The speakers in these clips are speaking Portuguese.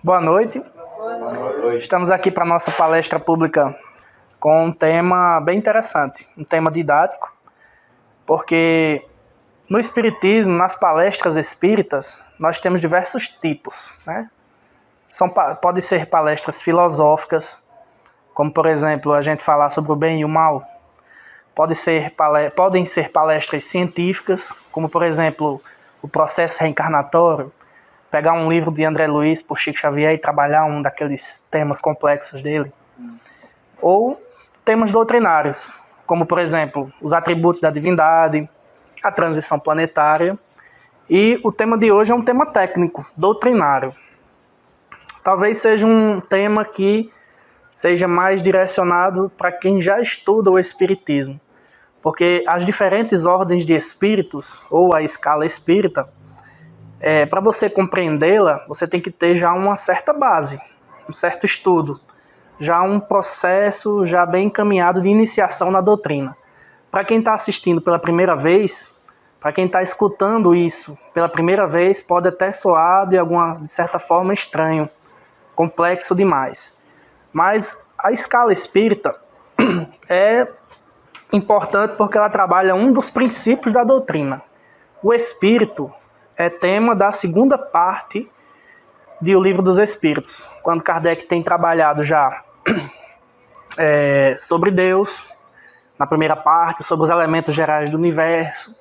Boa noite. Estamos aqui para a nossa palestra pública com um tema bem interessante, um tema didático, porque no Espiritismo, nas palestras espíritas, nós temos diversos tipos, né? Podem ser palestras filosóficas, como por exemplo a gente falar sobre o bem e o mal. Podem ser palestras científicas, como por exemplo o processo reencarnatório, pegar um livro de André Luiz por Chico Xavier e trabalhar um daqueles temas complexos dele. Ou temas doutrinários, como por exemplo os atributos da divindade, a transição planetária. E o tema de hoje é um tema técnico, doutrinário. Talvez seja um tema que seja mais direcionado para quem já estuda o Espiritismo, porque as diferentes ordens de espíritos, ou a escala espírita, para você compreendê-la, você tem que ter já uma certa base, um certo estudo, já um processo já bem encaminhado de iniciação na doutrina. Para quem está assistindo pela primeira vez, para quem está escutando isso pela primeira vez, pode até soar de certa forma estranho, complexo demais. Mas a escala espírita é importante porque ela trabalha um dos princípios da doutrina. O espírito é tema da segunda parte do Livro dos Espíritos, quando Kardec tem trabalhado já sobre Deus, na primeira parte, sobre os elementos gerais do universo,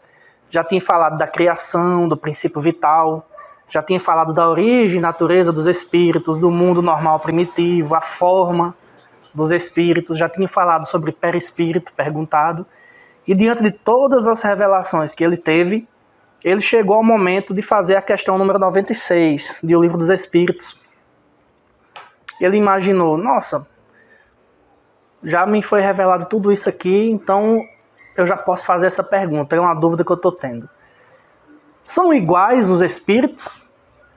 já tinha falado da criação, do princípio vital, já tinha falado da origem e natureza dos espíritos, do mundo normal primitivo, a forma dos espíritos, já tinha falado sobre perispírito, perguntado, e diante de todas as revelações que ele teve, ele chegou ao momento de fazer a questão número 96 do Livro dos Espíritos. Ele imaginou, nossa, já me foi revelado tudo isso aqui, então eu já posso fazer essa pergunta, é uma dúvida que eu estou tendo. São iguais os espíritos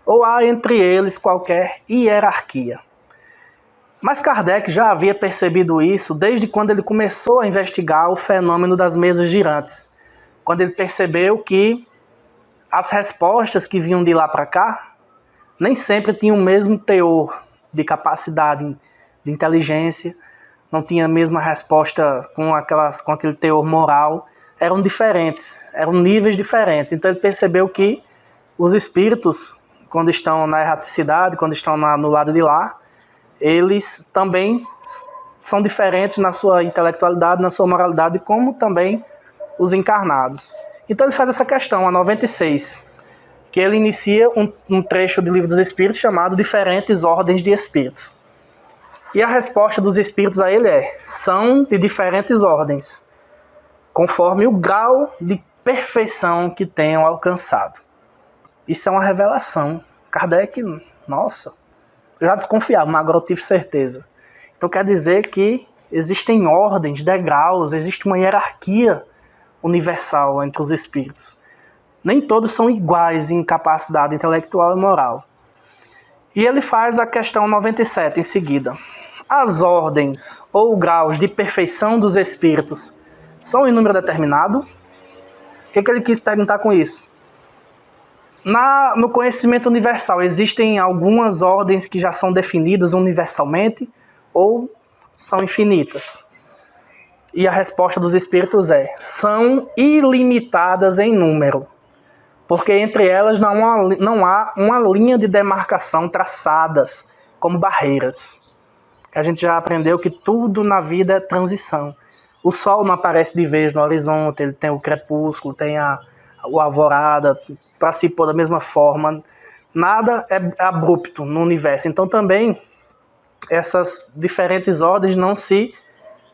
ou há entre eles qualquer hierarquia? Mas Kardec já havia percebido isso desde quando ele começou a investigar o fenômeno das mesas girantes. Quando ele percebeu que as respostas que vinham de lá para cá nem sempre tinham o mesmo teor de capacidade de inteligência, não tinha a mesma resposta com aquele teor moral, eram diferentes, eram níveis diferentes. Então ele percebeu que os espíritos, quando estão na erraticidade, quando estão no lado de lá, eles também são diferentes na sua intelectualidade, na sua moralidade, como também os encarnados. Então ele faz essa questão, a 96, que ele inicia um trecho do Livro dos Espíritos chamado Diferentes Ordens de Espíritos. E a resposta dos espíritos a ele são de diferentes ordens, conforme o grau de perfeição que tenham alcançado. Isso é uma revelação. Kardec, nossa, eu já desconfiava, mas agora eu tive certeza. Então quer dizer que existem ordens, degraus, existe uma hierarquia universal entre os espíritos. Nem todos são iguais em capacidade intelectual e moral. E ele faz a questão 97 em seguida. As ordens ou graus de perfeição dos espíritos são em número determinado? O que ele quis perguntar com isso? No conhecimento universal, existem algumas ordens que já são definidas universalmente ou são infinitas? E a resposta dos espíritos são ilimitadas em número, porque entre elas não há uma linha de demarcação traçadas como barreiras. A gente já aprendeu que tudo na vida é transição. O sol não aparece de vez no horizonte, ele tem o crepúsculo, tem a alvorada, para se pôr da mesma forma. Nada é abrupto no universo. Então também essas diferentes ordens não se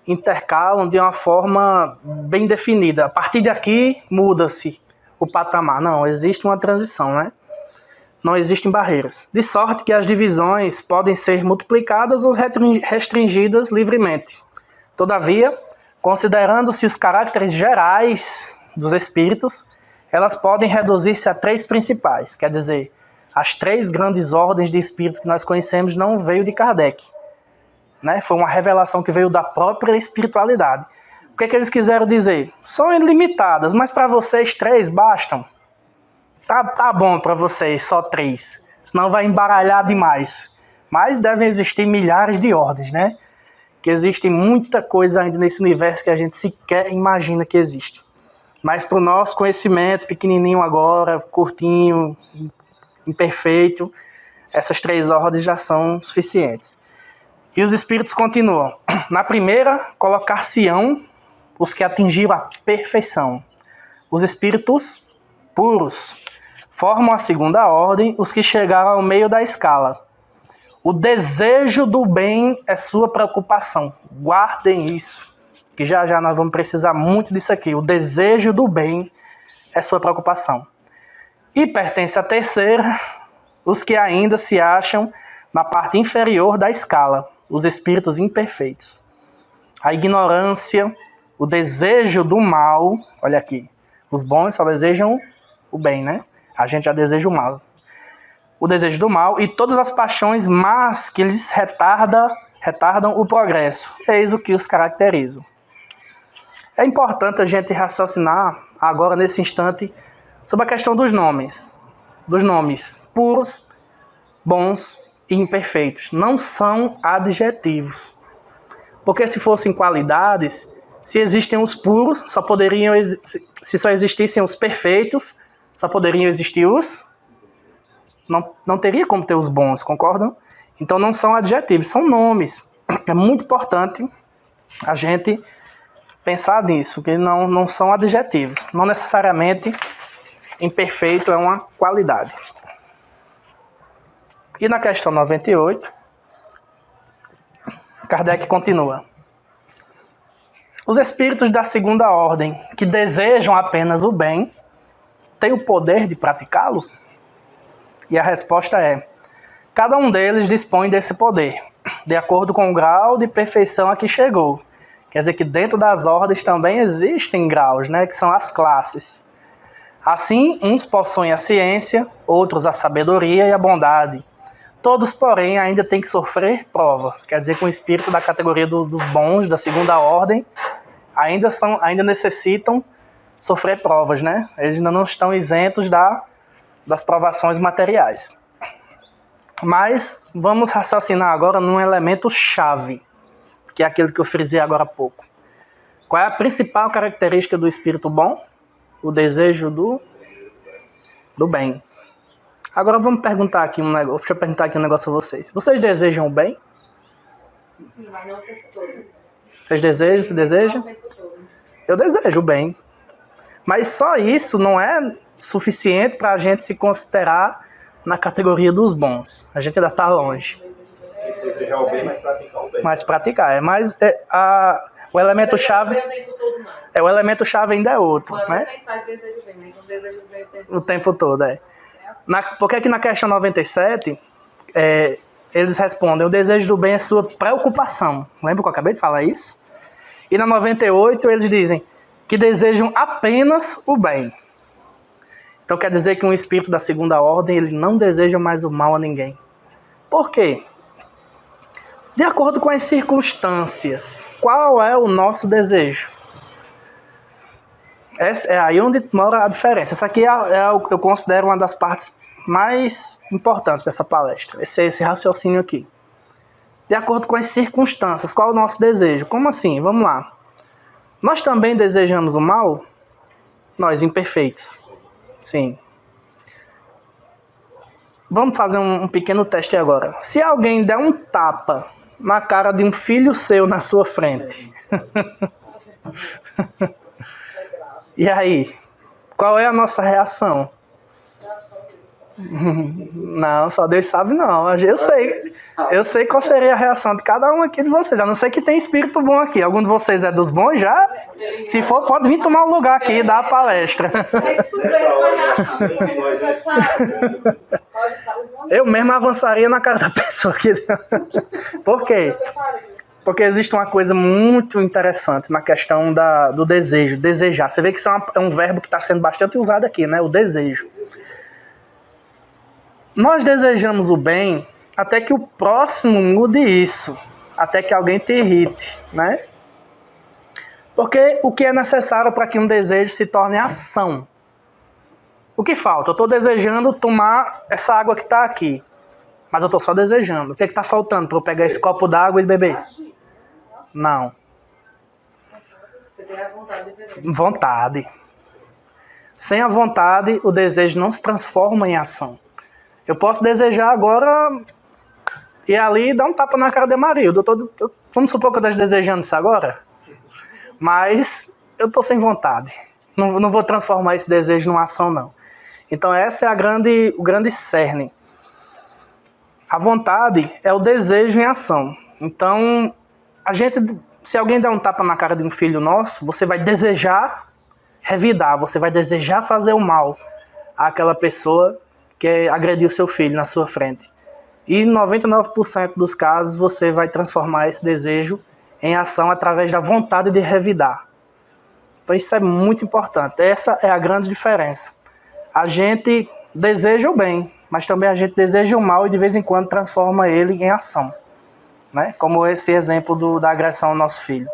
intercalam de uma forma bem definida. A partir daqui muda-se o patamar. Não, existe uma transição, né? Não existem barreiras. De sorte que as divisões podem ser multiplicadas ou restringidas livremente. Todavia, considerando-se os caracteres gerais dos espíritos, elas podem reduzir-se a 3 principais. Quer dizer, as 3 grandes ordens de espíritos que nós conhecemos não veio de Kardec, né? Foi uma revelação que veio da própria espiritualidade. O que eles quiseram dizer? São ilimitadas, mas para vocês 3 bastam. Tá bom para vocês, só 3. Senão vai embaralhar demais. Mas devem existir milhares de ordens, né? Que existe muita coisa ainda nesse universo que a gente sequer imagina que existe. Mas para o nosso conhecimento, pequenininho agora, curtinho, imperfeito, essas 3 ordens já são suficientes. E os espíritos continuam. Na primeira, colocar-se-ão os que atingiram a perfeição. Os espíritos puros formam a segunda ordem, os que chegaram ao meio da escala. O desejo do bem é sua preocupação. Guardem isso, que já já nós vamos precisar muito disso aqui. O desejo do bem é sua preocupação. E pertence à terceira, os que ainda se acham na parte inferior da escala, os espíritos imperfeitos. A ignorância, o desejo do mal, olha aqui, os bons só desejam o bem, né? A gente já deseja o mal. O desejo do mal e todas as paixões más que lhes retardam o progresso. Eis o que os caracteriza. É importante a gente raciocinar agora, nesse instante, sobre a questão dos nomes. Dos nomes puros, bons e imperfeitos. Não são adjetivos. Porque se fossem qualidades, se existem os puros, se só existissem os perfeitos, só poderiam existir os... Não teria como ter os bons, concordam? Então não são adjetivos, são nomes. É muito importante a gente pensar nisso, que não são adjetivos. Não necessariamente imperfeito é uma qualidade. E na questão 98, Kardec continua. Os espíritos da segunda ordem, que desejam apenas o bem, têm o poder de praticá-lo? E a resposta é: cada um deles dispõe desse poder, de acordo com o grau de perfeição a que chegou. Quer dizer que dentro das ordens também existem graus, né, que são as classes. Assim, uns possuem a ciência, outros a sabedoria e a bondade. Todos, porém, ainda têm que sofrer provas. Quer dizer que o espírito da categoria dos bons, da segunda ordem, ainda necessitam sofrer provas, né? Eles ainda não estão isentos das provações materiais. Mas vamos raciocinar agora num elemento chave, que é aquele que eu frisei agora há pouco. Qual é a principal característica do espírito bom? O desejo do bem. Agora vamos perguntar aqui um negócio. Deixa eu perguntar aqui um negócio a vocês. Vocês desejam o bem? Sim, mas não o tempo todo. Vocês desejam? Você deseja? Não o tempo todo. Eu desejo o bem. Mas só isso não é suficiente para a gente se considerar na categoria dos bons. A gente ainda está longe. Desejar o bem, mas praticar o bem. Mas praticar. O elemento-chave... o elemento-chave ainda é outro, né? O tempo todo, é. Porque aqui na questão 97, eles respondem: o desejo do bem é sua preocupação. Lembra que eu acabei de falar isso? E na 98 eles dizem que desejam apenas o bem. Então quer dizer que um espírito da segunda ordem, ele não deseja mais o mal a ninguém. Por quê? De acordo com as circunstâncias, qual é o nosso desejo? É aí onde mora a diferença. Essa aqui eu considero uma das partes mais importantes dessa palestra. Esse raciocínio aqui. De acordo com as circunstâncias, qual é o nosso desejo? Como assim? Vamos lá. Nós também desejamos o mal? Nós, imperfeitos. Sim. Vamos fazer um pequeno teste agora. Se alguém der um tapa na cara de um filho seu na sua frente... E aí, qual é a nossa reação? Não, só Deus sabe não. Eu sei qual seria a reação de cada um aqui de vocês. A não ser que tem espírito bom aqui. Algum de vocês é dos bons já? Se for, pode vir tomar um lugar aqui e dar a palestra. Eu mesmo avançaria na cara da pessoa aqui. Por quê? Porque existe uma coisa muito interessante na questão do desejo, desejar. Você vê que isso é um verbo que está sendo bastante usado aqui, né? O desejo. Nós desejamos o bem até que o próximo mude isso, até que alguém te irrite, né? Porque o que é necessário para que um desejo se torne ação? O que falta? Eu estou desejando tomar essa água que está aqui. Mas eu tô só desejando. O que tá faltando para eu pegar esse copo d'água e beber? Não. Você tem a vontade de beber. Vontade. Sem a vontade, o desejo não se transforma em ação. Eu posso desejar agora e ali dar um tapa na cara de Marildo. Vamos supor que eu esteja desejando isso agora? Mas eu tô sem vontade. Não vou transformar esse desejo numa ação, não. Então essa é o grande cerne. A vontade é o desejo em ação. Então, se alguém der um tapa na cara de um filho nosso, você vai desejar revidar, você vai desejar fazer o mal àquela pessoa que agrediu seu filho na sua frente. E 99% dos casos você vai transformar esse desejo em ação através da vontade de revidar. Então isso é muito importante. Essa é a grande diferença. A gente deseja o bem, mas também a gente deseja o mal e de vez em quando transforma ele em ação, né? Como esse exemplo da agressão ao nosso filho.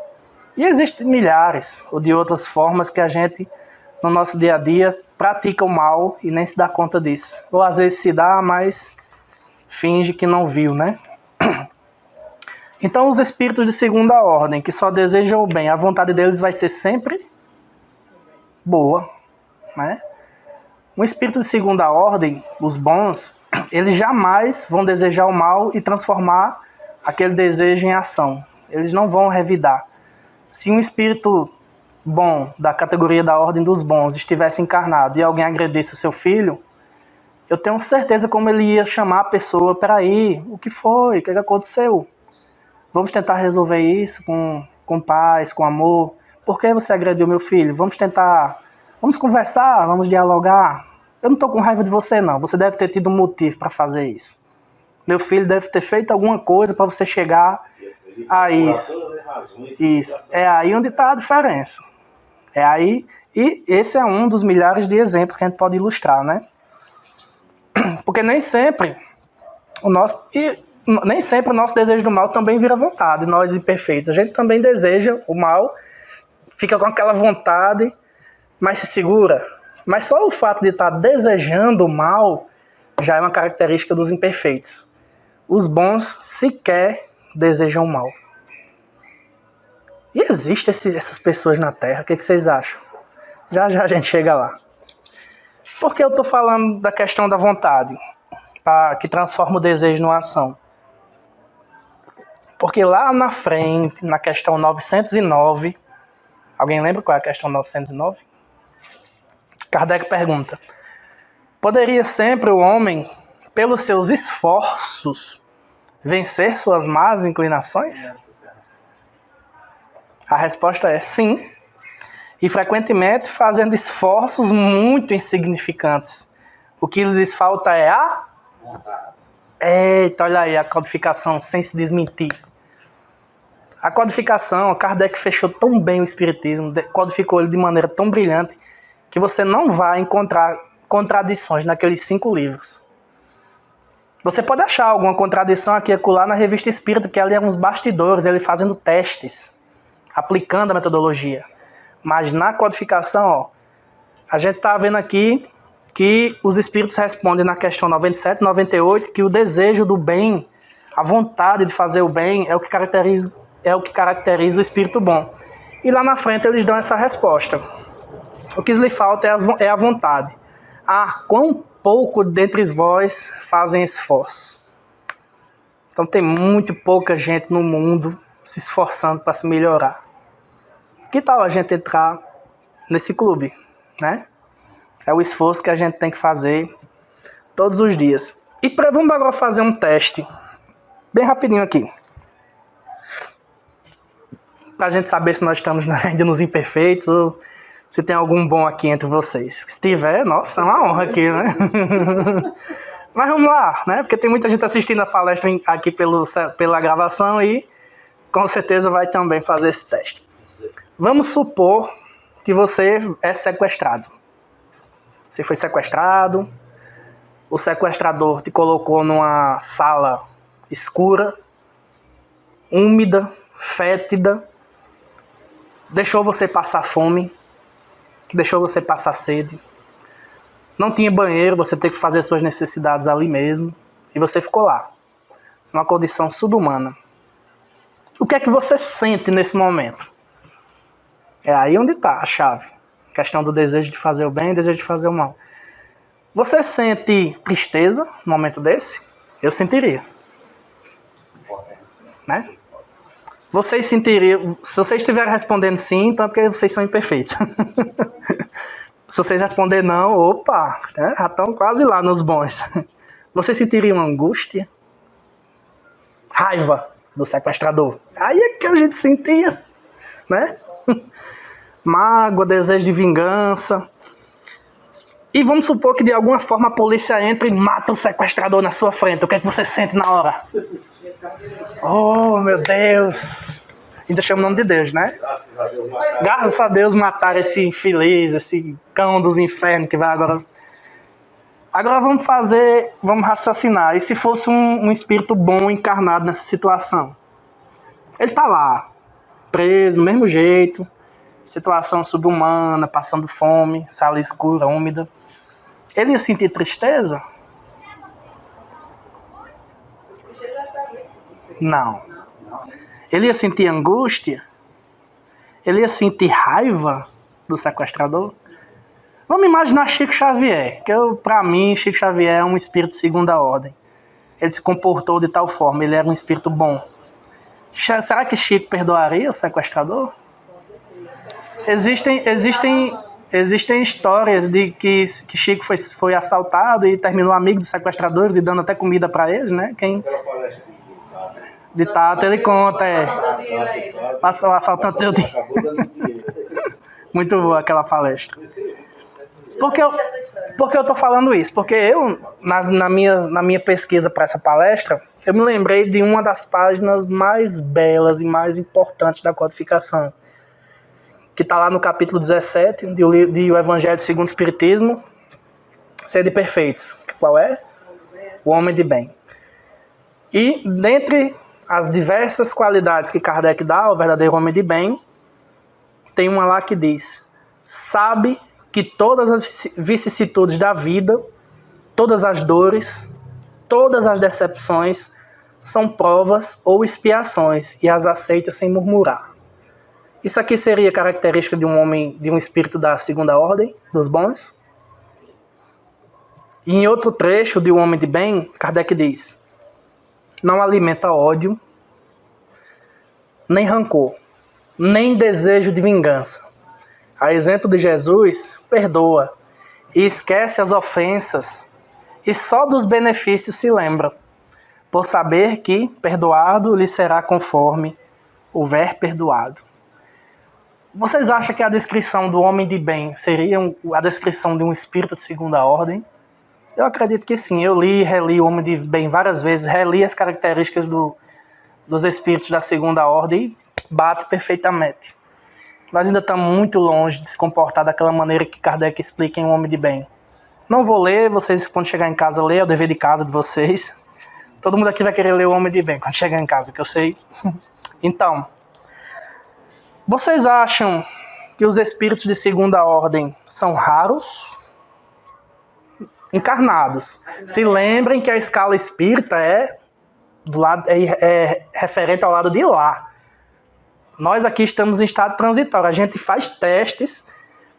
E existem milhares ou de outras formas que a gente, no nosso dia a dia, pratica o mal e nem se dá conta disso. Ou às vezes se dá, mas finge que não viu, né? Então os espíritos de segunda ordem, que só desejam o bem, a vontade deles vai ser sempre boa, né? Um espírito de segunda ordem, os bons, eles jamais vão desejar o mal e transformar aquele desejo em ação. Eles não vão revidar. Se um espírito bom, da categoria da ordem dos bons, estivesse encarnado e alguém agredisse o seu filho, eu tenho certeza como ele ia chamar a pessoa, peraí, o que foi? O que aconteceu? Vamos tentar resolver isso com paz, com amor. Por que você agrediu meu filho? Vamos conversar, vamos dialogar. Eu não estou com raiva de você, não. Você deve ter tido um motivo para fazer isso. Meu filho deve ter feito alguma coisa para você chegar a isso. Isso. É aí onde está a diferença. É aí. E esse é um dos milhares de exemplos que a gente pode ilustrar, né? Porque nem sempre o nosso desejo do mal também vira vontade, nós imperfeitos. A gente também deseja o mal, fica com aquela vontade, mas se segura. Mas só o fato de estar desejando o mal já é uma característica dos imperfeitos. Os bons sequer desejam o mal. E existem essas pessoas na Terra, o que vocês acham? Já já a gente chega lá. Por que eu estou falando da questão da vontade, que transforma o desejo numa ação? Porque lá na frente, na questão 909, alguém lembra qual é a questão 909? Kardec pergunta: poderia sempre o homem, pelos seus esforços, vencer suas más inclinações? A resposta é sim. E frequentemente fazendo esforços muito insignificantes. O que lhes falta é a vontade. Eita, olha aí a codificação sem se desmentir. A codificação, Kardec fechou tão bem o Espiritismo, codificou ele de maneira tão brilhante, que você não vai encontrar contradições naqueles 5 livros. Você pode achar alguma contradição aqui e acolá na Revista Espírita, porque ali é uns bastidores, ele fazendo testes, aplicando a metodologia. Mas na codificação, a gente está vendo aqui que os espíritos respondem na questão 97, 98, que o desejo do bem, a vontade de fazer o bem, é o que caracteriza o espírito bom. E lá na frente eles dão essa resposta. O que lhe falta é a vontade. Quão pouco dentre vós fazem esforços. Então tem muito pouca gente no mundo se esforçando para se melhorar. Que tal a gente entrar nesse clube, né? É o esforço que a gente tem que fazer todos os dias. E vamos agora fazer um teste, bem rapidinho aqui. Pra gente saber se nós estamos ainda nos imperfeitos ou se tem algum bom aqui entre vocês. Se tiver, nossa, é uma honra aqui, né? Mas vamos lá, né? Porque tem muita gente assistindo a palestra aqui pela gravação e com certeza vai também fazer esse teste. Vamos supor que você é sequestrado. Você foi sequestrado, o sequestrador te colocou numa sala escura, úmida, fétida, deixou você passar fome, deixou você passar sede, não tinha banheiro, você teve que fazer suas necessidades ali mesmo, e você ficou lá, numa condição subhumana. O que é que você sente nesse momento? É aí onde está a chave. A questão do desejo de fazer o bem e desejo de fazer o mal. Você sente tristeza no momento desse? Eu sentiria. Né? Vocês sentiriam... Se vocês estiverem respondendo sim, então é porque vocês são imperfeitos. Se vocês responderem não, opa, né? Já estão quase lá nos bons. Vocês sentiriam angústia? Raiva do sequestrador? Aí é que a gente sentia, né? Mágoa, desejo de vingança. E vamos supor que de alguma forma a polícia entra e mata o sequestrador na sua frente. O que é que você sente na hora? Oh, meu Deus! Ainda chama o nome de Deus, né? Graças a Deus mataram esse infeliz, esse cão dos infernos que vai agora... Agora vamos raciocinar. E se fosse um espírito bom encarnado nessa situação? Ele tá lá, preso, do mesmo jeito, situação subhumana, passando fome, sala escura, úmida. Ele ia sentir tristeza? Não. Ele ia sentir angústia? Ele ia sentir raiva do sequestrador? Vamos imaginar Chico Xavier, que para mim Chico Xavier é um espírito de segunda ordem. Ele se comportou de tal forma, ele era um espírito bom. Será que Chico perdoaria o sequestrador? Existem histórias de que Chico foi assaltado e terminou amigo dos sequestradores e dando até comida para eles, né? De Tato, ele conta, Passou o assaltante deu dinheiro. Muito boa aquela palestra. Por que eu tô falando isso? Porque eu, na minha pesquisa para essa palestra, eu me lembrei de uma das páginas mais belas e mais importantes da codificação, que está lá no capítulo 17 de O Evangelho segundo o Espiritismo, Sede Perfeitos. Qual é? O homem de bem. E dentre as diversas qualidades que Kardec dá ao verdadeiro homem de bem, tem uma lá que diz: sabe que todas as vicissitudes da vida, todas as dores, todas as decepções são provas ou expiações e as aceita sem murmurar. Isso aqui seria característica de um homem, de um espírito da segunda ordem, dos bons? E em outro trecho de O Homem de Bem, Kardec diz: não alimenta ódio, nem rancor, nem desejo de vingança. A exemplo de Jesus, perdoa e esquece as ofensas e só dos benefícios se lembra, por saber que, perdoado, lhe será conforme houver perdoado. Vocês acham que a descrição do homem de bem seria a descrição de um espírito de segunda ordem? Eu acredito que sim. Eu li e reli o homem de bem várias vezes, reli as características dos espíritos da segunda ordem e bate perfeitamente. Nós ainda estamos muito longe de se comportar daquela maneira que Kardec explica em O Homem de Bem. Não vou ler, vocês quando chegar em casa ler, é o dever de casa de vocês. Todo mundo aqui vai querer ler O Homem de Bem quando chegar em casa, que eu sei. Então, vocês acham que os espíritos de segunda ordem são raros? Encarnados. Se lembrem que a escala espírita é referente ao lado de lá. Nós aqui estamos em estado transitório. A gente faz testes,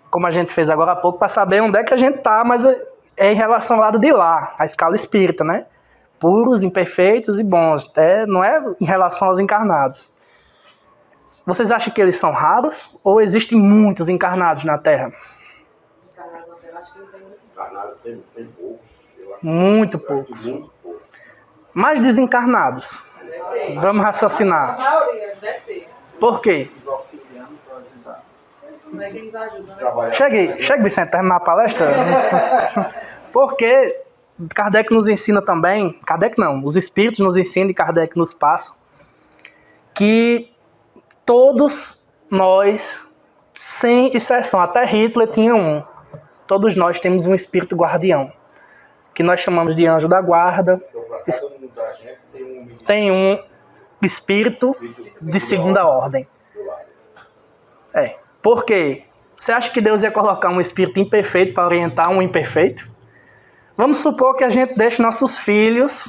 como a gente fez agora há pouco, para saber onde é que a gente está, mas é em relação ao lado de lá, a escala espírita, né? Puros, imperfeitos e bons. Não é em relação aos encarnados. Vocês acham que eles são raros ou existem muitos encarnados na Terra? Encarnados tem poucos. Muito poucos. Mais desencarnados. Vamos raciocinar. A maioria, deve ser. Por quê? Não é quem nos ajuda, né? Chegue, Vicente, terminar a palestra. Porque Kardec nos ensina também, Kardec não, os espíritos nos ensinam e Kardec nos passa, que todos nós, sem exceção, até Hitler tinha um, todos nós temos um espírito guardião, que nós chamamos de anjo da guarda. Tem um espírito de segunda ordem. Por quê? Você acha que Deus ia colocar um espírito imperfeito para orientar um imperfeito? Vamos supor que a gente deixe nossos filhos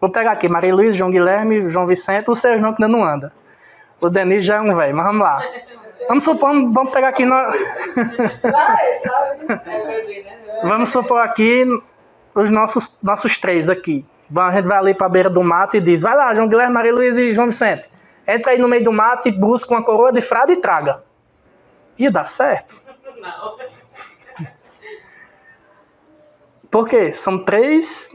Vou pegar aqui, Maria Luísa, João Guilherme, João Vicente, o seu João que ainda não anda. O Denis já é um velho, mas vamos lá. Vamos supor, vamos pegar aqui... Vamos supor aqui os nossos três aqui. A gente vai ali para a beira do mato e diz, vai lá, João Guilherme, Maria Luísa e João Vicente. Entra aí no meio do mato e busca uma coroa de frade e traga. Ia dar certo? Não. Por quê? São três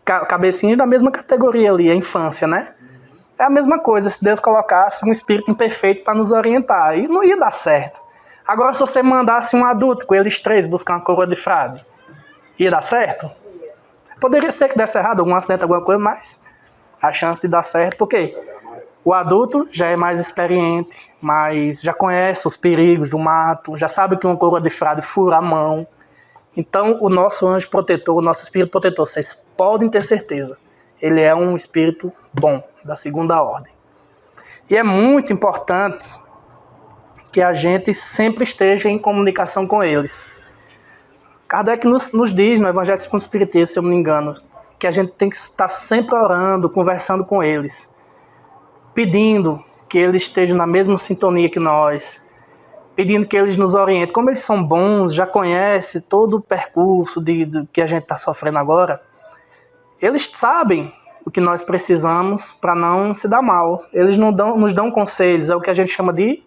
cabecinhas da mesma categoria ali, a infância, né? É a mesma coisa se Deus colocasse um espírito imperfeito para nos orientar. E não ia dar certo. Agora, se você mandasse um adulto com eles três buscar uma coroa de frade, ia dar certo? Poderia ser que desse errado, algum acidente, alguma coisa, mas a chance de dar certo, por quê? O adulto já é mais experiente, mas já conhece os perigos do mato, já sabe que uma coroa de frade fura a mão. Então, o nosso anjo protetor, o nosso espírito protetor, vocês podem ter certeza, ele é um espírito bom, da segunda ordem. E é muito importante que a gente sempre esteja em comunicação com eles. Kardec nos diz, no Evangelho segundo o Espiritismo, se eu não me engano, que a gente tem que estar sempre orando, conversando com eles, pedindo que eles estejam na mesma sintonia que nós, pedindo que eles nos orientem. Como eles são bons, já conhecem todo o percurso de que a gente está sofrendo agora, eles sabem o que nós precisamos para não se dar mal. Eles nos dão conselhos, é o que a gente chama de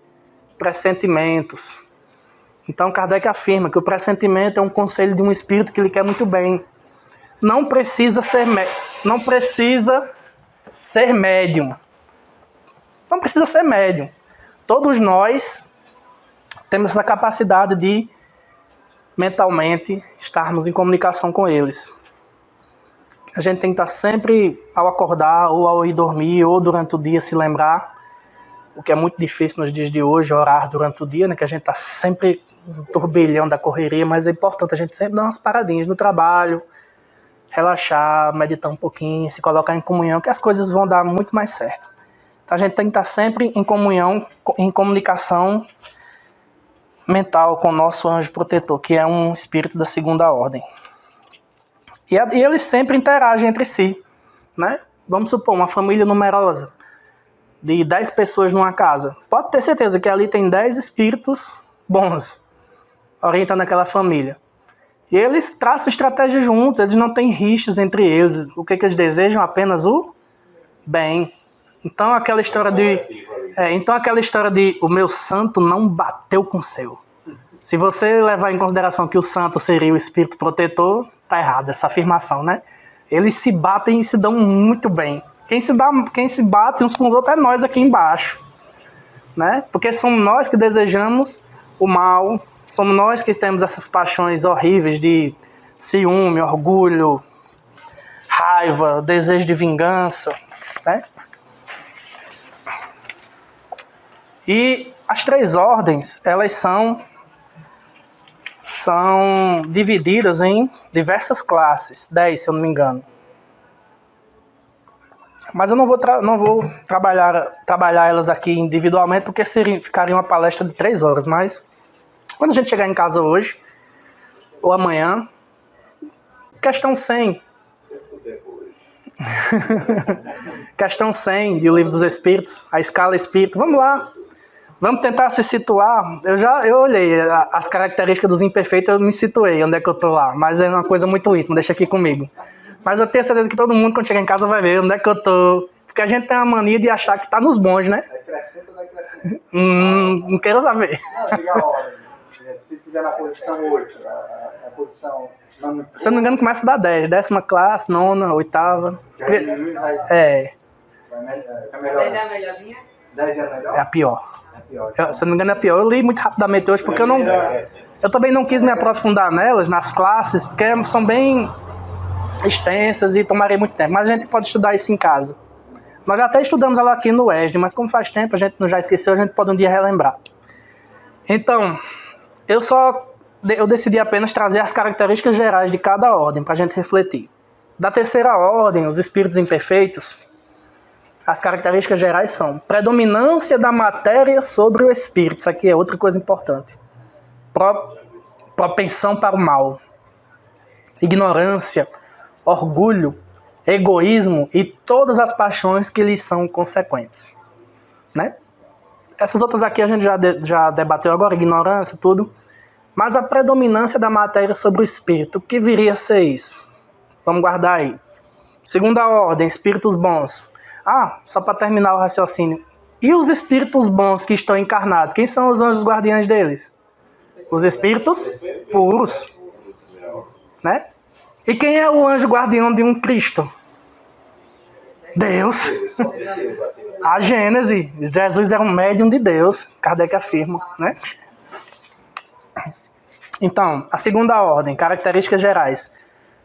pressentimentos. Então Kardec afirma que o pressentimento é um conselho de um espírito que lhe quer muito bem. Não precisa ser médium. Não precisa ser médium. Todos nós temos essa capacidade de mentalmente estarmos em comunicação com eles. A gente tem que estar sempre, ao acordar, ou ao ir dormir, ou durante o dia, se lembrar, o que é muito difícil nos dias de hoje, orar durante o dia, né? Que a gente está sempre no turbilhão da correria, mas é importante a gente sempre dar umas paradinhas no trabalho, relaxar, meditar um pouquinho, se colocar em comunhão, que as coisas vão dar muito mais certo. Então a gente tem que estar sempre em comunhão, em comunicação mental com o nosso anjo protetor, que é um espírito da segunda ordem. E eles sempre interagem entre si, né? Vamos supor, uma família numerosa, de 10 pessoas numa casa. Pode ter certeza que ali tem 10 espíritos bons, orientando aquela família. E eles traçam estratégias juntos, eles não têm rixas entre eles. O que eles desejam? Apenas o bem. Então aquela história de o meu santo não bateu com o seu. Se você levar em consideração que o santo seria o espírito protetor, tá errado essa afirmação, né? Eles se batem e se dão muito bem. Quem se bate uns com os outros é nós aqui embaixo, né? Porque somos nós que desejamos o mal, somos nós que temos essas paixões horríveis de ciúme, orgulho, raiva, desejo de vingança, né? E as três ordens, elas são divididas em diversas classes, 10 se eu não me engano. Mas eu não vou trabalhar elas aqui individualmente, porque ficaria uma palestra de 3 horas. Mas quando a gente chegar em casa hoje, ou amanhã, questão 100. Questão 100 do Livro dos Espíritos, a escala espírito. Vamos lá. Vamos tentar se situar. Eu olhei as características dos imperfeitos, eu me situei onde é que eu estou lá. Mas é uma coisa muito íntima, deixa aqui comigo. Mas eu tenho certeza que todo mundo, quando chegar em casa, vai ver onde é que eu estou. Porque a gente tem a mania de achar que está nos bons, né? Acrescenta da acrescenta. Não quero saber. Não, diga a ordem. Se estiver na posição 8, a posição... Se eu não me engano, começa da 10. 10ª classe, 9ª, 8ª. É melhor. 10 é a melhorzinha? 10 é melhor? É a pior. Pior. Se eu não me engano, é a pior. Eu li muito rapidamente hoje, porque eu também não quis me aprofundar nelas, nas classes, porque são bem extensas e tomaria muito tempo. Mas a gente pode estudar isso em casa. Nós já até estudamos ela aqui no ESD, mas como faz tempo, a gente não já esqueceu, a gente pode um dia relembrar. Então, eu decidi apenas trazer as características gerais de cada ordem, para a gente refletir. Da terceira ordem, os espíritos imperfeitos, as características gerais são predominância da matéria sobre o espírito. Isso aqui é outra coisa importante. Propensão para o mal. Ignorância, orgulho, egoísmo e todas as paixões que lhes são consequentes. Né? Essas outras aqui a gente já debateu agora, ignorância, tudo. Mas a predominância da matéria sobre o espírito, o que viria a ser isso? Vamos guardar aí. Segunda ordem, espíritos bons. Só para terminar o raciocínio. E os espíritos bons que estão encarnados? Quem são os anjos guardiães deles? Os espíritos puros. Né? E quem é o anjo guardião de um Cristo? Deus. A Gênese. Jesus era um médium de Deus. Kardec afirma. Né? Então, a segunda ordem, características gerais.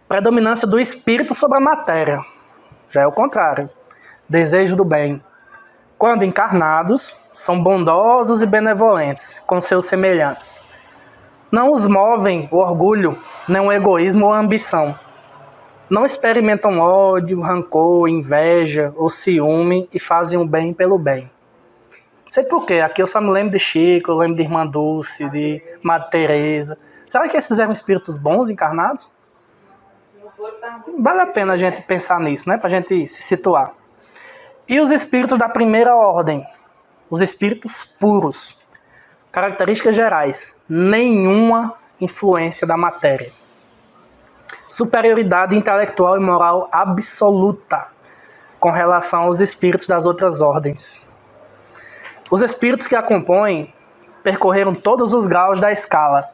Predominância do espírito sobre a matéria. Já é o contrário. Desejo do bem. Quando encarnados, são bondosos e benevolentes com seus semelhantes. Não os movem o orgulho, nem o egoísmo ou a ambição. Não experimentam ódio, rancor, inveja ou ciúme e fazem o bem pelo bem. Sei por quê. Aqui eu só me lembro de Chico, eu lembro de Irmã Dulce, de Madre Teresa. Será que esses eram espíritos bons encarnados? Vale a pena a gente pensar nisso, né? Pra gente se situar. E os espíritos da primeira ordem? Os espíritos puros. Características gerais. Nenhuma influência da matéria. Superioridade intelectual e moral absoluta com relação aos espíritos das outras ordens. Os espíritos que a compõem percorreram todos os graus da escala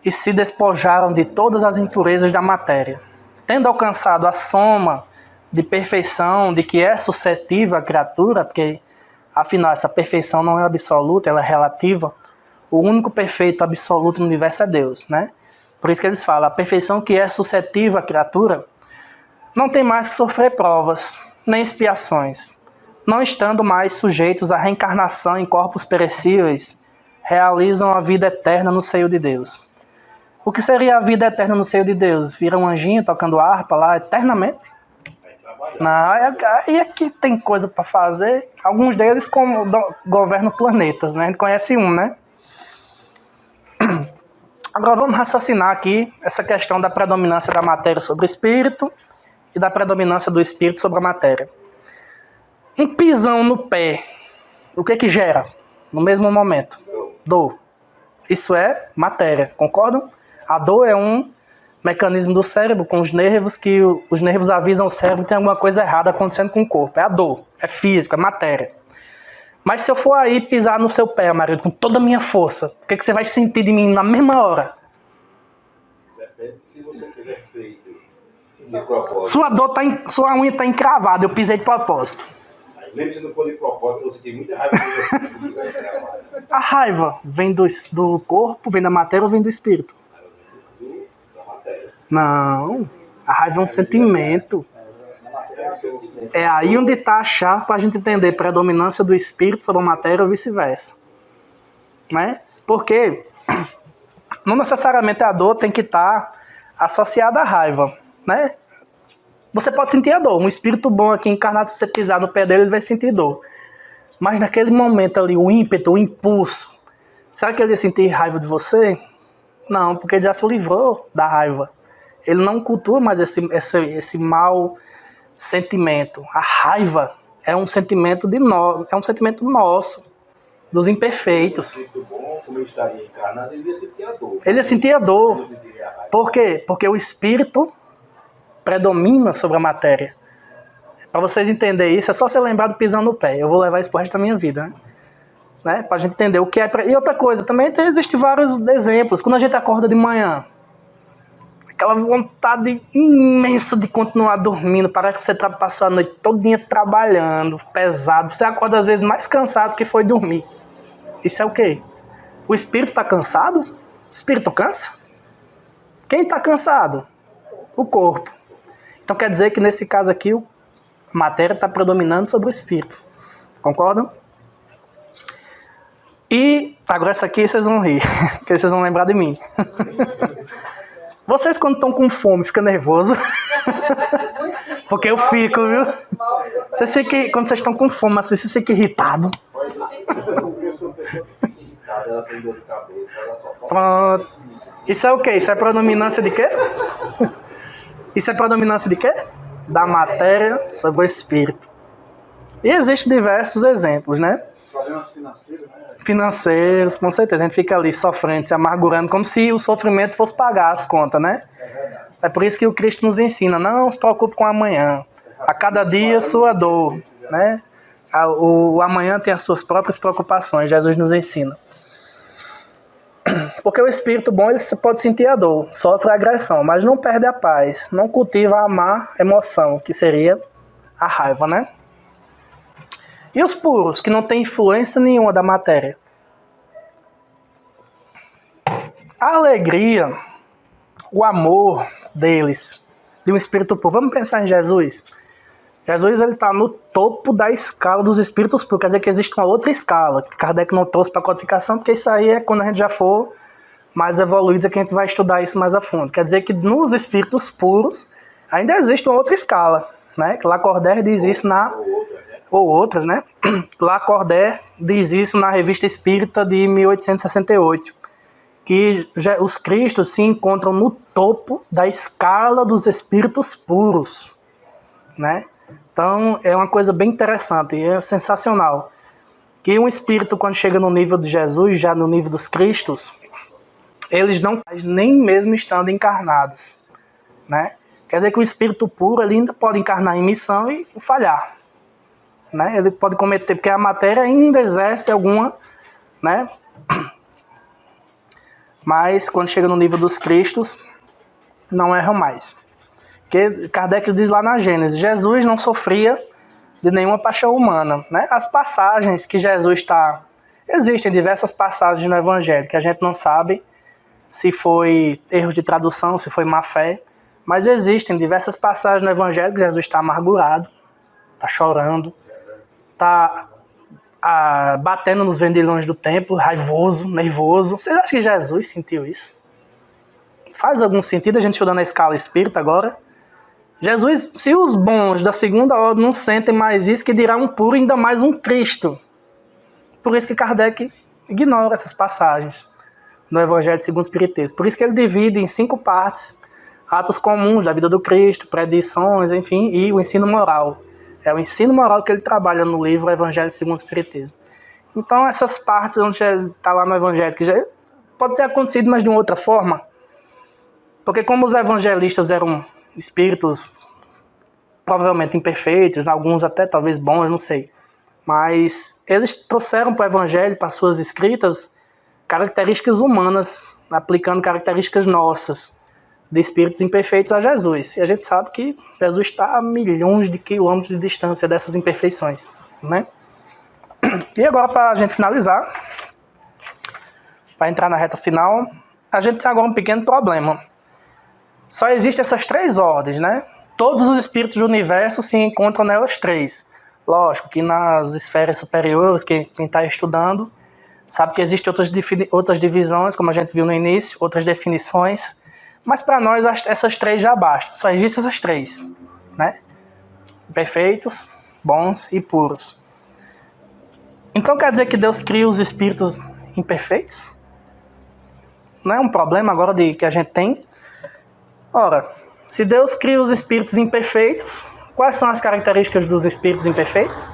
e se despojaram de todas as impurezas da matéria. Tendo alcançado a soma de perfeição de que é suscetível a criatura, porque afinal essa perfeição não é absoluta, ela é relativa. O único perfeito absoluto no universo é Deus, né? Por isso que eles falam, a perfeição que é suscetível à criatura não tem mais que sofrer provas, nem expiações. Não estando mais sujeitos à reencarnação em corpos perecíveis, realizam a vida eterna no seio de Deus. O que seria a vida eterna no seio de Deus? Vira um anjinho tocando harpa lá eternamente? Não, e aqui tem coisa para fazer. Alguns deles governam planetas, né? A gente conhece um, né? Agora vamos raciocinar aqui essa questão da predominância da matéria sobre o espírito e da predominância do espírito sobre a matéria. Um pisão no pé, o que gera no mesmo momento? Dor. Isso é matéria, concordam? A dor é um mecanismo do cérebro com os nervos, que os nervos avisam o cérebro que tem alguma coisa errada acontecendo com o corpo. É a dor, é físico, é matéria. Mas se eu for aí pisar no seu pé, marido, com toda a minha força, o que você vai sentir de mim na mesma hora? Depende se você tiver feito de propósito. Sua unha está encravada, eu pisei de propósito. Aí, mesmo se não for de propósito, você tem muita raiva de você. A raiva vem do corpo, vem da matéria ou vem do espírito? Da matéria. Não, a raiva é um sentimento. É aí onde está a chave para a gente entender a predominância do espírito sobre a matéria ou vice-versa. Né? Porque não necessariamente a dor tem que estar associada à raiva. Né? Você pode sentir a dor. Um espírito bom aqui encarnado, se você pisar no pé dele, ele vai sentir dor. Mas naquele momento ali, o ímpeto, o impulso, será que ele ia sentir raiva de você? Não, porque ele já se livrou da raiva. Ele não cultua mais esse mau sentimento. A raiva é um sentimento é um sentimento nosso, dos imperfeitos. Se fosse bom, como ele estaria encarnado, ele ia sentir a dor. Ele ia sentir a dor. Ele não sentiria a raiva. Por quê? Porque o espírito predomina sobre a matéria. Para vocês entenderem isso, é só você lembrar do pisão no pé. Eu vou levar isso pro resto da minha vida, né? Pra gente entender o que é. E outra coisa, também existem vários exemplos. Quando a gente acorda de manhã, aquela vontade imensa de continuar dormindo. Parece que você passou a noite todinha trabalhando, pesado. Você acorda às vezes mais cansado que foi dormir. Isso é o quê? O espírito está cansado? O espírito cansa? Quem está cansado? O corpo. Então quer dizer que nesse caso aqui, a matéria está predominando sobre o espírito. Concordam? E agora essa aqui vocês vão rir, porque vocês vão lembrar de mim. Vocês quando estão com fome, ficam nervosos? Porque eu fico, viu? Quando vocês estão com fome, assim, vocês ficam irritados. Eu sou uma pessoa que fica irritada, ela tem dor de cabeça, ela só fala. Pronto. Isso é o quê? Isso é predominância de quê? Isso é predominância de quê? da matéria sobre o espírito. E existem diversos exemplos, né? Problemas financeiros, né? Financeiros, com certeza. A gente fica ali sofrendo, se amargurando, como se o sofrimento fosse pagar as contas, né? É por isso que o Cristo nos ensina, não se preocupe com o amanhã. A cada dia sua dor, né? O amanhã tem as suas próprias preocupações, Jesus nos ensina. Porque o espírito bom, ele pode sentir a dor, sofre a agressão, mas não perde a paz, não cultiva a má emoção, que seria a raiva, né? E os puros, que não têm influência nenhuma da matéria? A alegria, o amor deles, de um espírito puro. Vamos pensar em Jesus. Jesus está no topo da escala dos espíritos puros. Quer dizer que existe uma outra escala, que Kardec não trouxe para a codificação, porque isso aí é quando a gente já for mais evoluídos, é que a gente vai estudar isso mais a fundo. Quer dizer que nos espíritos puros ainda existe uma outra escala, né? Lacordaire diz isso ou outras, né? Lacordaire diz isso na Revista Espírita de 1868, que os cristos se encontram no topo da escala dos espíritos puros, né? Então é uma coisa bem interessante, é sensacional, que um espírito, quando chega no nível de Jesus, já no nível dos cristos, eles não nem mesmo estando encarnados, né? Quer dizer que o espírito puro ele ainda pode encarnar em missão e falhar, né? Ele pode cometer, porque a matéria ainda exerce alguma, né? Mas quando chega no nível dos cristos, não erram mais. Porque Kardec diz lá na Gênesis, Jesus não sofria de nenhuma paixão humana, né? As passagens que Jesus está... Existem diversas passagens no Evangelho, que a gente não sabe se foi erro de tradução, se foi má fé, mas existem diversas passagens no Evangelho que Jesus está amargurado, está chorando, está batendo nos vendilhões do templo, raivoso, nervoso. Vocês acham que Jesus sentiu isso? Faz algum sentido a gente estudando a escala espírita agora? Jesus, se os bons da segunda ordem não sentem mais isso, que dirá um puro, ainda mais um Cristo. Por isso que Kardec ignora essas passagens no Evangelho segundo o Espiritismo. Por isso que ele divide em 5 partes, atos comuns da vida do Cristo, predições, enfim, e o ensino moral. É o ensino moral que ele trabalha no livro Evangelho segundo o Espiritismo. Então essas partes onde está lá no Evangelho, que já pode ter acontecido, mas de uma outra forma, porque como os evangelistas eram espíritos provavelmente imperfeitos, alguns até talvez bons, não sei, mas eles trouxeram para o Evangelho, para suas escritas, características humanas, aplicando características nossas, de espíritos imperfeitos a Jesus. E a gente sabe que Jesus está a milhões de quilômetros de distância dessas imperfeições, né? E agora, para a gente finalizar, para entrar na reta final, a gente tem agora um pequeno problema. Só existem essas 3 ordens, né? Todos os espíritos do universo se encontram nelas 3. Lógico que nas esferas superiores, quem está estudando, sabe que existem outras divisões, como a gente viu no início, outras definições, mas para nós essas 3 já bastam. Só existem essas 3, né? Perfeitos, bons e puros. Então quer dizer que Deus cria os espíritos imperfeitos? Não é um problema agora que a gente tem? Ora, se Deus cria os espíritos imperfeitos, quais são as características dos espíritos imperfeitos?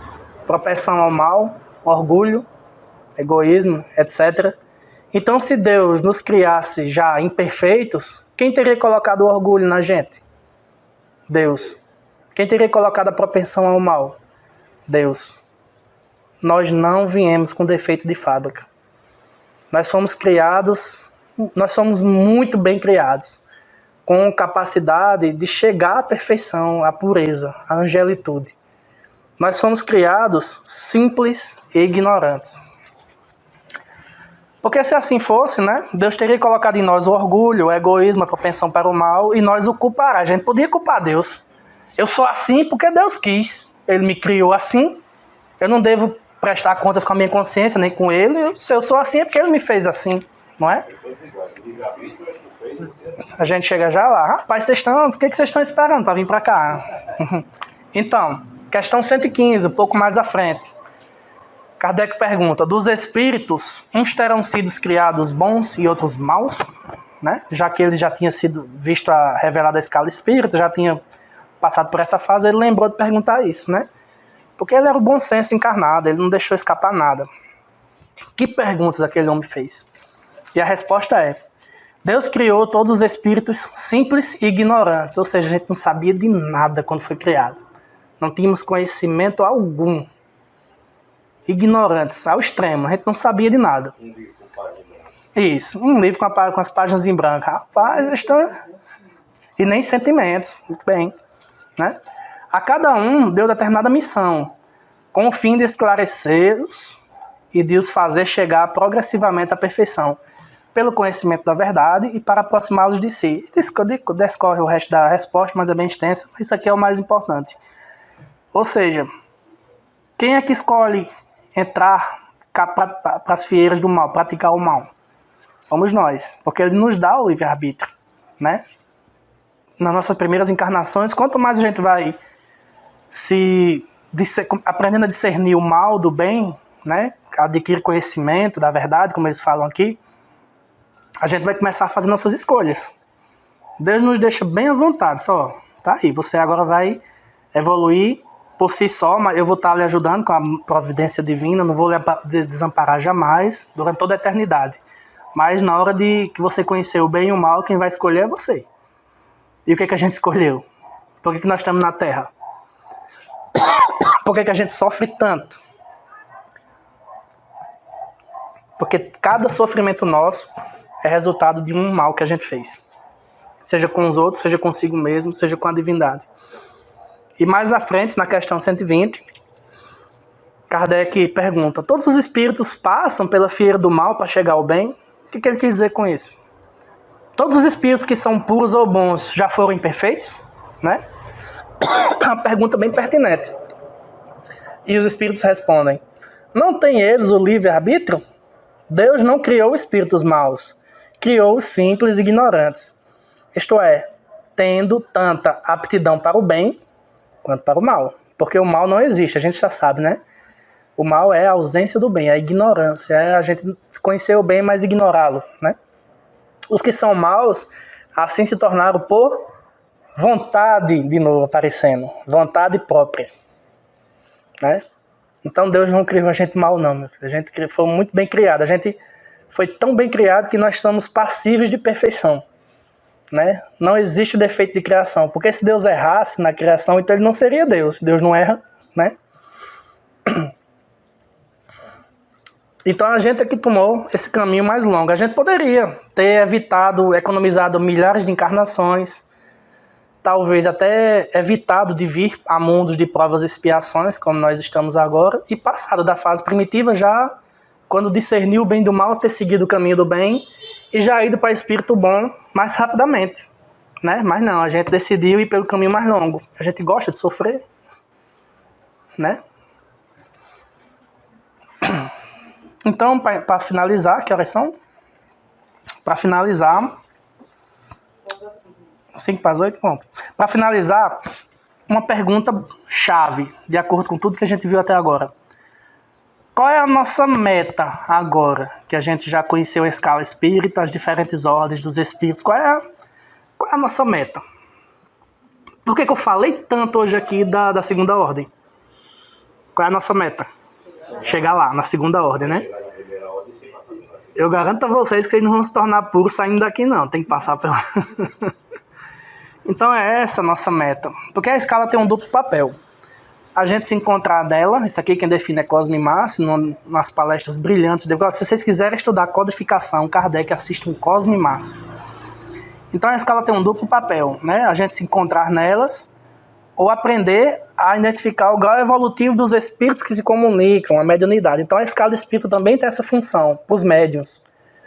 Propensão ao mal, orgulho, egoísmo, etc. Então, se Deus nos criasse já imperfeitos, quem teria colocado o orgulho na gente? Deus. Quem teria colocado a propensão ao mal? Deus. Nós não viemos com defeito de fábrica. Nós somos muito bem criados, com capacidade de chegar à perfeição, à pureza, à angelitude. Nós somos criados simples e ignorantes. Porque se assim fosse, né, Deus teria colocado em nós o orgulho, o egoísmo, a propensão para o mal, e nós o culpará. A gente podia culpar Deus. Eu sou assim porque Deus quis. Ele me criou assim. Eu não devo prestar contas com a minha consciência, nem com ele. Se eu sou assim é porque ele me fez assim, não é? A gente chega já lá. Rapaz, o que vocês estão esperando para vir para cá? Então, questão 115, um pouco mais à frente. Kardec pergunta, dos espíritos, uns terão sido criados bons e outros maus? Né? Já que ele já tinha sido visto revelado a escala espírita, já tinha passado por essa fase, ele lembrou de perguntar isso, né? Porque ele era o bom senso encarnado, ele não deixou escapar nada. Que perguntas aquele homem fez? E a resposta é: Deus criou todos os espíritos simples e ignorantes, ou seja, a gente não sabia de nada quando foi criado. Não tínhamos conhecimento algum. Ignorantes ao extremo, a gente não sabia de nada. Um livro com página em branco. Isso, um livro com as páginas em branco. Rapaz, eles estão... E nem sentimentos, muito bem. Né? A cada um deu determinada missão, com o fim de esclarecê-los e de os fazer chegar progressivamente à perfeição, pelo conhecimento da verdade e para aproximá-los de si. Descorre o resto da resposta, mas é bem extensa, mas isso aqui é o mais importante. Ou seja, quem é que escolhe entrar para as fieiras do mal, praticar o mal? Somos nós, porque ele nos dá o livre-arbítrio, né? Nas nossas primeiras encarnações, quanto mais a gente vai aprendendo a discernir o mal do bem, né? Adquirir conhecimento da verdade, como eles falam aqui, a gente vai começar a fazer nossas escolhas. Deus nos deixa bem à vontade, só, tá aí, você agora vai evoluir por si só, mas eu vou estar lhe ajudando com a providência divina, não vou lhe desamparar jamais, durante toda a eternidade. Mas na hora de que você conhecer o bem e o mal, quem vai escolher é você. E o que é que a gente escolheu? Por que nós estamos na Terra? Por que a gente sofre tanto? Porque cada sofrimento nosso é resultado de um mal que a gente fez. Seja com os outros, seja consigo mesmo, seja com a divindade. E mais à frente, na questão 120, Kardec pergunta: todos os espíritos passam pela fieira do mal para chegar ao bem? O que ele quis dizer com isso? Todos os espíritos que são puros ou bons já foram imperfeitos? Né? Uma pergunta bem pertinente. E os espíritos respondem: não têm eles o livre-arbítrio? Deus não criou espíritos maus, criou os simples e ignorantes. Isto é, tendo tanta aptidão para o bem quanto para o mal. Porque o mal não existe, a gente já sabe, né? O mal é a ausência do bem, é a ignorância, é a gente conhecer o bem, mas ignorá-lo, né? Os que são maus, assim se tornaram por vontade, de novo aparecendo, vontade própria, né? Então Deus não criou a gente mal não, meu filho. A gente foi muito bem criado, a gente foi tão bem criado que nós estamos passíveis de perfeição. Né? Não existe defeito de criação, porque se Deus errasse na criação, então ele não seria Deus. Deus não erra, né? Então a gente é que tomou esse caminho mais longo. A gente poderia ter evitado, economizado milhares de encarnações, talvez até evitado de vir a mundos de provas e expiações, como nós estamos agora, e passado da fase primitiva já, quando discerniu o bem do mal, ter seguido o caminho do bem e já ido para espírito bom mais rapidamente, né? Mas não, a gente decidiu ir pelo caminho mais longo. A gente gosta de sofrer, né? Então, para finalizar, que horas são? Para finalizar, 5 para as 8, pronto. Para finalizar, uma pergunta chave, de acordo com tudo que a gente viu até agora. Qual é a nossa meta agora, que a gente já conheceu a escala espírita, as diferentes ordens dos espíritos? Qual é a nossa meta? Por que eu falei tanto hoje aqui da segunda ordem? Qual é a nossa meta? Chegar lá, na segunda ordem, né? Eu garanto a vocês que eles não vão se tornar puros saindo daqui, não. Tem que passar pela... Então é essa a nossa meta. Porque a escala tem um duplo papel. A gente se encontrar dela, isso aqui quem define é Cosme Massa, nas palestras brilhantes. Se vocês quiserem estudar codificação, Kardec assiste um Cosme Massa. Então a escala tem um duplo papel, né? A gente se encontrar nelas, ou aprender a identificar o grau evolutivo dos espíritos que se comunicam, a mediunidade. Então a escala espírita também tem essa função, para os médiuns,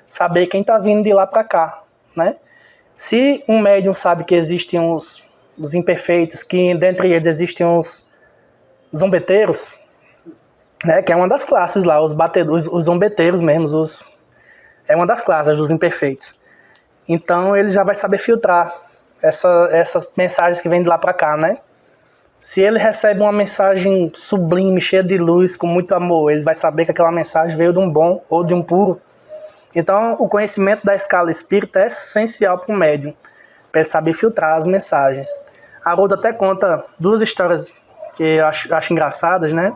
saber quem está vindo de lá para cá, né? Se um médium sabe que existem os imperfeitos, que dentre eles existem os zombeteiros, né, que é uma das classes lá, os batedores, os zombeteiros mesmo, é uma das classes dos imperfeitos. Então ele já vai saber filtrar essas mensagens que vêm de lá para cá, né? Se ele recebe uma mensagem sublime, cheia de luz, com muito amor, ele vai saber que aquela mensagem veio de um bom ou de um puro. Então o conhecimento da escala espírita é essencial para o médium, para ele saber filtrar as mensagens. Haroldo até conta 2 histórias que eu acho engraçadas, né?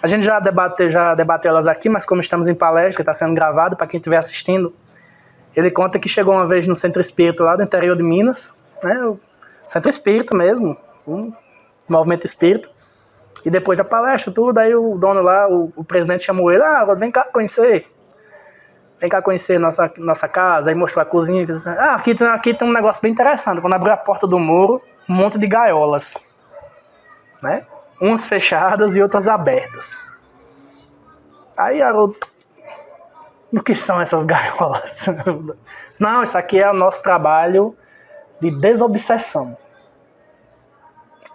A gente já debateu elas aqui, mas como estamos em palestra, está sendo gravado para quem estiver assistindo, ele conta que chegou uma vez no centro espírita lá do interior de Minas, né? O centro espírita mesmo, um movimento espírita. E depois da palestra, tudo, aí o dono lá, o presidente chamou ele, vem cá conhecer. Vem cá conhecer nossa casa, aí mostrou a cozinha. E disse, aqui tem um negócio bem interessante. Quando abriu a porta do muro, um monte de gaiolas, né? Umas fechadas e outras abertas. Aí Haroldo, o que são essas gaiolas? Não, isso aqui é o nosso trabalho de desobsessão.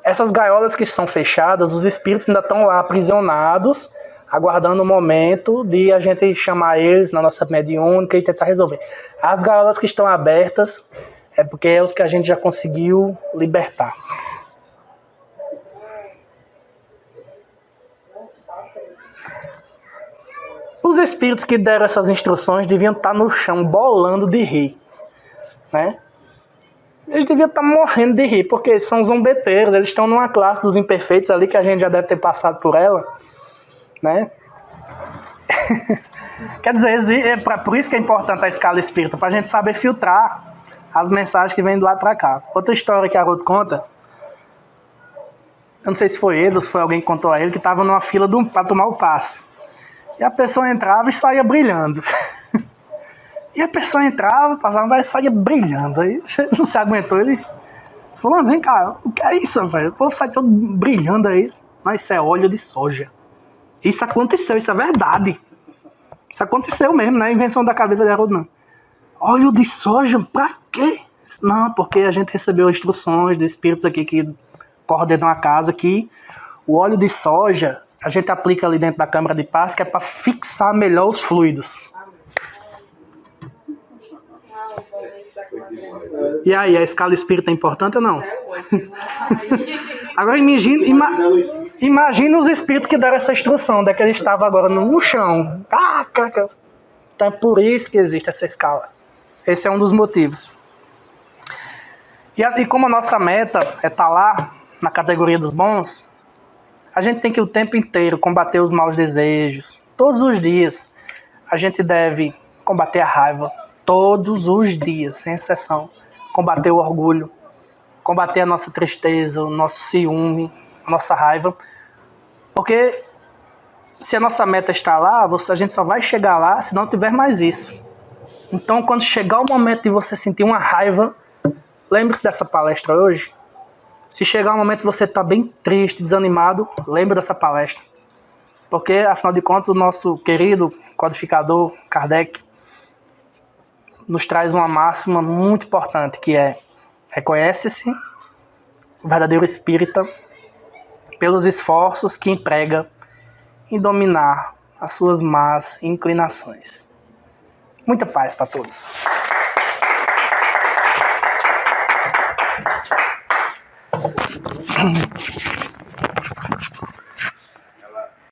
Essas gaiolas que estão fechadas, os espíritos ainda estão lá aprisionados, aguardando o momento de a gente chamar eles na nossa mediúnica e tentar resolver. As gaiolas que estão abertas é porque é os que a gente já conseguiu libertar. Os espíritos que deram essas instruções deviam estar no chão bolando de rir, né? Eles deviam estar morrendo de rir, porque eles são zombeteiros, eles estão numa classe dos imperfeitos ali que a gente já deve ter passado por ela, né? Quer dizer, por isso que é importante a escala espírita, para a gente saber filtrar as mensagens que vêm de lá para cá. Outra história que a Haroldo conta, eu não sei se foi ele ou se foi alguém que contou a ele, que estava numa fila para tomar o passe. E a pessoa entrava e saía brilhando. E a pessoa entrava, passava e saía brilhando. Aí não se aguentou, ele falou, vem cá, o que é isso, velho? O povo sai todo brilhando aí. Mas isso é óleo de soja. Isso aconteceu, isso é verdade. Isso aconteceu mesmo, não é invenção da cabeça de Haroldo, não. Óleo de soja, pra quê? Não, porque a gente recebeu instruções de espíritos aqui que coordenam a casa que o óleo de soja a gente aplica ali dentro da câmara de passe, que é para fixar melhor os fluidos. E aí, a escala espírita é importante ou não? Agora imagina os espíritos que deram essa instrução, daquele que estava agora no chão. Então é por isso que existe essa escala. Esse é um dos motivos. E como a nossa meta é estar lá, na categoria dos bons, a gente tem que o tempo inteiro combater os maus desejos. Todos os dias a gente deve combater a raiva. Todos os dias, sem exceção. Combater o orgulho. Combater a nossa tristeza, o nosso ciúme, a nossa raiva. Porque se a nossa meta está lá, a gente só vai chegar lá se não tiver mais isso. Então, quando chegar o momento de você sentir uma raiva, lembre-se dessa palestra hoje. Se chegar um momento que você está bem triste, desanimado, lembre dessa palestra. Porque, afinal de contas, o nosso querido codificador Kardec nos traz uma máxima muito importante, que é: reconhece-se o verdadeiro espírita pelos esforços que emprega em dominar as suas más inclinações. Muita paz para todos.